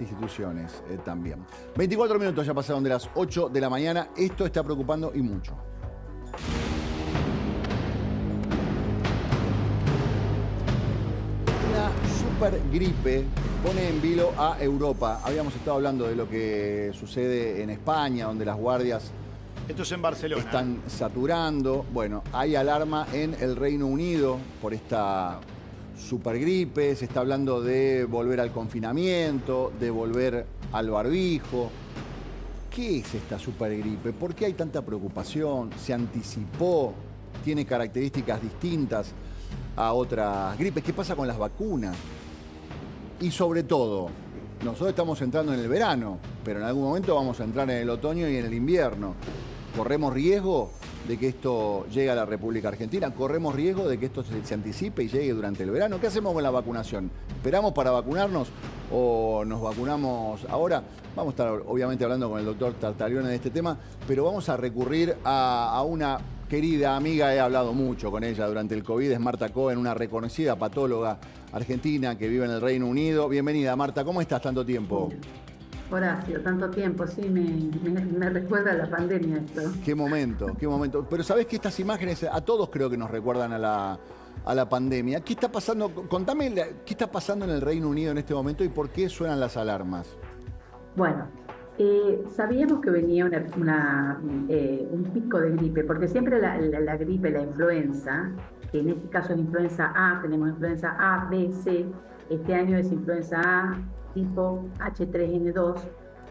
instituciones también. 24 minutos ya pasaron de las 8 de la mañana. Esto está preocupando y mucho. Una super gripe pone en vilo a Europa. Habíamos estado hablando de lo que sucede en España, donde las guardias Esto es en Barcelona. están saturando. Bueno, hay alarma en el Reino Unido por esta supergripe. Se está hablando de volver al confinamiento, de volver al barbijo. ¿Qué es esta supergripe? ¿Por qué hay tanta preocupación? ¿Se anticipó? ¿Tiene características distintas a otras gripes? ¿Qué pasa con las vacunas? Y sobre todo, nosotros estamos entrando en el verano, pero en algún momento vamos a entrar en el otoño y en el invierno. ¿Corremos riesgo de que esto llegue a la República Argentina? ¿Corremos riesgo de que esto se anticipe y llegue durante el verano? ¿Qué hacemos con la vacunación? ¿Esperamos para vacunarnos o nos vacunamos ahora? Vamos a estar obviamente hablando con el doctor Tartaglione de este tema, pero vamos a recurrir a una querida amiga. He hablado mucho con ella durante el COVID. Es Marta Cohen, una reconocida patóloga argentina que vive en el Reino Unido. Bienvenida, Marta. ¿Cómo estás tanto tiempo? Horacio, tanto tiempo, sí, me recuerda a la pandemia esto. Qué momento, qué momento. Pero sabés que estas imágenes a todos creo que nos recuerdan a la pandemia. ¿Qué está pasando? Contame, ¿qué está pasando en el Reino Unido en este momento y por qué suenan las alarmas? Bueno, sabíamos que venía un pico de gripe, porque siempre la gripe, la influenza, que en este caso es influenza A, tenemos influenza A, B, C, este año es influenza A, tipo H3N2,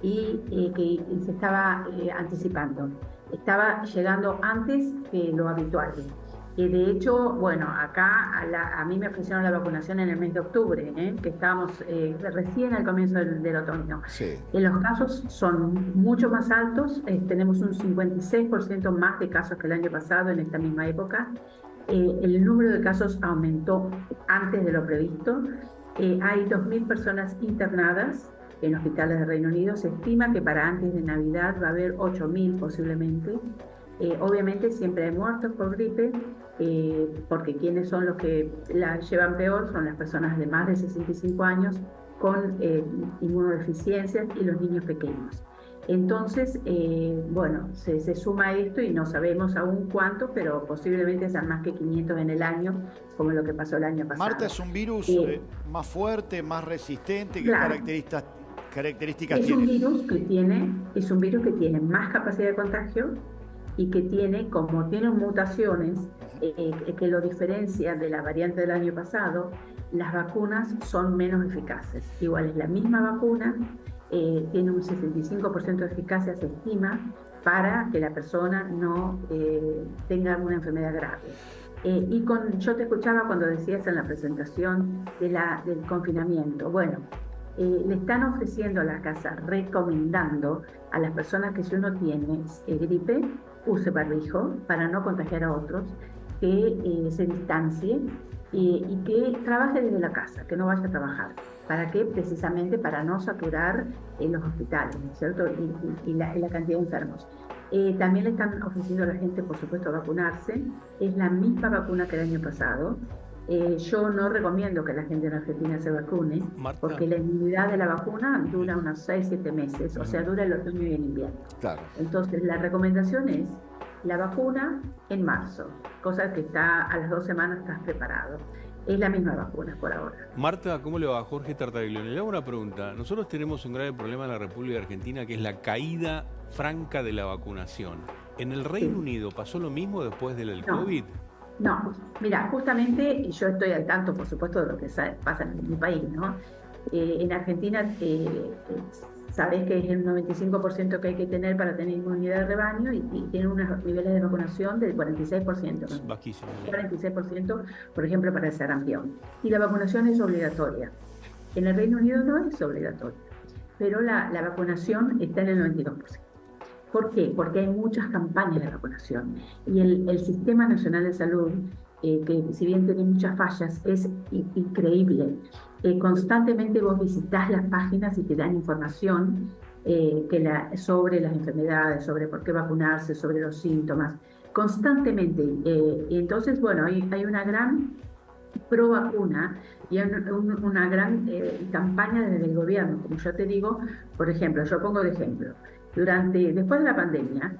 y que se estaba anticipando. Estaba llegando antes que lo habitual. De hecho, bueno, acá a mí me ofrecieron la vacunación en el mes de octubre, que estábamos recién al comienzo del otoño. Sí. Los casos son mucho más altos, tenemos un 56% más de casos que el año pasado en esta misma época. El número de casos aumentó antes de lo previsto. Hay 2.000 personas internadas en hospitales del Reino Unido. Se estima que para antes de Navidad va a haber 8.000 posiblemente. Obviamente siempre hay muertos por gripe, porque quienes son los que la llevan peor son las personas de más de 65 años con inmunodeficiencias y los niños pequeños. Entonces, bueno, se suma esto y no sabemos aún cuánto, pero posiblemente sean más que 500 en el año, como lo que pasó el año pasado. Marta, ¿es un virus más fuerte, más resistente? ¿Qué Claro. características Es tiene? es un virus que tiene más capacidad de contagio y que tiene, como tiene mutaciones que lo diferencian de la variante del año pasado, las vacunas son menos eficaces. Igual es la misma vacuna, tiene un 65% de eficacia, se estima, para que la persona no tenga una enfermedad grave. Yo te escuchaba cuando decías en la presentación del confinamiento. Bueno, le están ofreciendo a la casa, recomendando a las personas que si uno tiene gripe, use barbijo para no contagiar a otros, que se distancie y que trabaje desde la casa, que no vaya a trabajar. ¿Para qué? Precisamente para no saturar los hospitales, ¿no es cierto? Y la cantidad de enfermos. También le están ofreciendo a la gente, por supuesto, vacunarse. Es la misma vacuna que el año pasado. Yo no recomiendo que la gente en Argentina se vacune, Marta, porque la inmunidad de la vacuna dura unos 6-7 meses, o sea, dura el otoño y el invierno. Claro. Entonces, la recomendación es la vacuna en marzo, cosa que está a las 2 semanas estás preparado. Es la misma vacuna por ahora. Marta, ¿cómo le va? Jorge Tartaglione. Le hago una pregunta. Nosotros tenemos un grave problema en la República Argentina, que es la caída franca de la vacunación. ¿En el Reino Unido pasó lo mismo después del No. COVID? No, mira, justamente yo estoy al tanto, por supuesto, de lo que pasa en mi país, ¿no? En Argentina, sabés que es el 95% que hay que tener para tener inmunidad de rebaño y tiene unos niveles de vacunación del 46%, Es ¿no? bajísimo. 46%, por ejemplo, para el sarampión. Y la vacunación es obligatoria. En el Reino Unido no es obligatoria, pero la vacunación está en el 92%. ¿Por qué? Porque hay muchas campañas de vacunación y el Sistema Nacional de Salud, que si bien tiene muchas fallas, es increíble. Constantemente vos visitás las páginas y te dan información sobre las enfermedades, sobre por qué vacunarse, sobre los síntomas, constantemente. Y entonces, bueno, hay una gran pro vacuna y una gran campaña desde el gobierno. Como yo te digo, por ejemplo, yo pongo de ejemplo, después de la pandemia,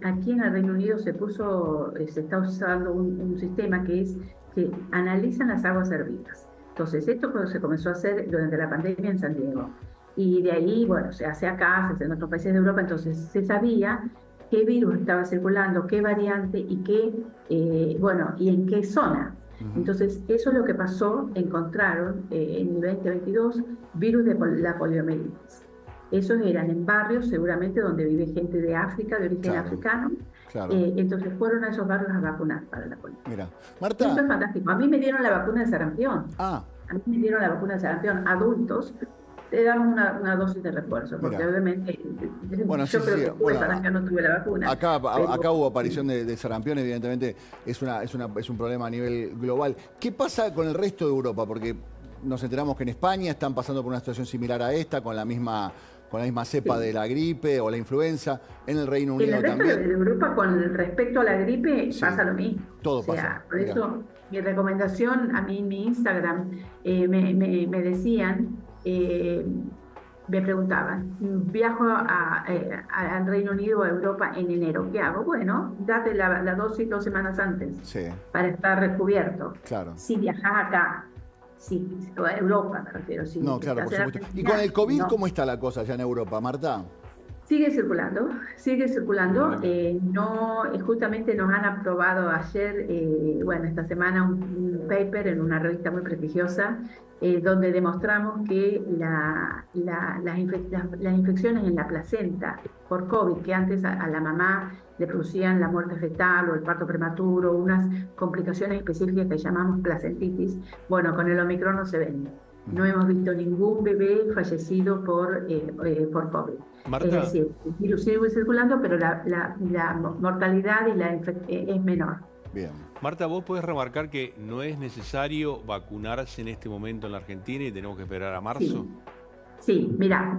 aquí en el Reino Unido se está usando un sistema que es que analizan las aguas hervidas. Entonces, esto se comenzó a hacer durante la pandemia en San Diego. Y de ahí, bueno, se hace acá, se hace en otros países de Europa, entonces se sabía qué virus estaba circulando, qué variante y bueno, y en qué zona. Entonces, eso es lo que pasó, encontraron en el 2022 virus de la poliomielitis. Esos eran en barrios seguramente donde vive gente de África, de origen africano. Claro. Entonces fueron a esos barrios a vacunar para la polio. Mira, Marta. Esto es fantástico. A mí me dieron la vacuna de sarampión. A mí me dieron la vacuna de sarampión. Adultos te dan una dosis de refuerzo, porque obviamente bueno, yo creo que fue sarampión, no tuve la vacuna. Acá hubo aparición de sarampión, evidentemente es un problema a nivel global. ¿Qué pasa con el resto de Europa? Porque nos enteramos que en España están pasando por una situación similar a esta, con la misma cepa de la gripe o la influenza. En el Reino Unido también. En el resto de Europa, con respecto a la gripe, pasa lo mismo. Todo pasa. Por eso, mi recomendación, a mí en mi Instagram, me decían, me preguntaban, viajo al Reino Unido o a Europa en enero, ¿qué hago? Bueno, date la dosis 2 semanas antes para estar recubierto. Claro. Si viajas acá, sí, a Europa me refiero. Si no, claro, por supuesto. ¿Y con el COVID cómo está la cosa allá en Europa, Marta? Sigue circulando. Justamente nos han aprobado ayer, esta semana, un paper en una revista muy prestigiosa, donde demostramos que las infecciones en la placenta por COVID, que antes a la mamá le producían la muerte fetal o el parto prematuro, unas complicaciones específicas que llamamos placentitis, bueno, con el Omicron no se ven. No hemos visto ningún bebé fallecido por COVID. Marta. Es decir, el virus sigue circulando, pero la mortalidad es menor. Bien. Marta, vos podés remarcar que no es necesario vacunarse en este momento en la Argentina y tenemos que esperar a marzo. Sí, mira,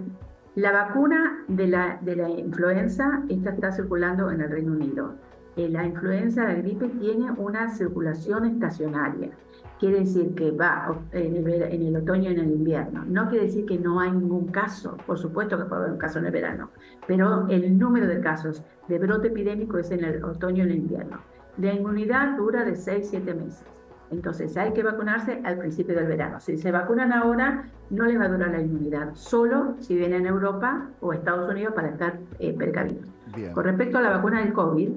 la vacuna de la influenza está circulando en el Reino Unido. La influenza, la gripe, tiene una circulación estacionaria. Quiere decir que va en el otoño y en el invierno. No quiere decir que no hay ningún caso. Por supuesto que puede haber un caso en el verano. Pero el número de casos de brote epidémico es en el otoño y en el invierno. La inmunidad dura de 6-7 meses. Entonces hay que vacunarse al principio del verano. Si se vacunan ahora, no les va a durar la inmunidad. Solo si vienen a Europa o Estados Unidos para estar precavidos. Bien. Con respecto a la vacuna del COVID,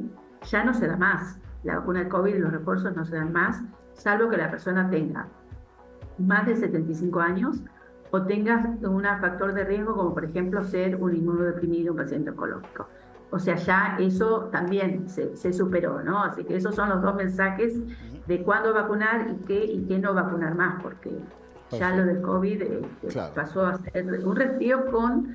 ya no se da más. La vacuna del COVID y los refuerzos no se dan más, salvo que la persona tenga más de 75 años o tenga un factor de riesgo, como por ejemplo ser un inmunodeprimido, un paciente oncológico. O sea, ya eso también se superó, ¿no? Así que esos son los dos mensajes de cuándo vacunar y qué no vacunar más, porque ya lo del COVID pasó a ser un resfrío con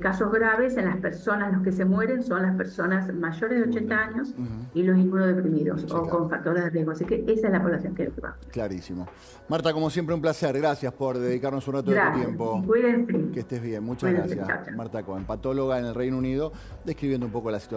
casos graves. En las personas, los que se mueren son las personas mayores de 80 años y los inmunodeprimidos con factores de riesgo. Así que esa es la población que va. Clarísimo. Marta, como siempre, un placer. Gracias por dedicarnos un rato de tu tiempo. Cuídense. Que estés bien. Muchas gracias. Chao, chao. Marta Cohen, patóloga en el Reino Unido, describiendo un poco la situación.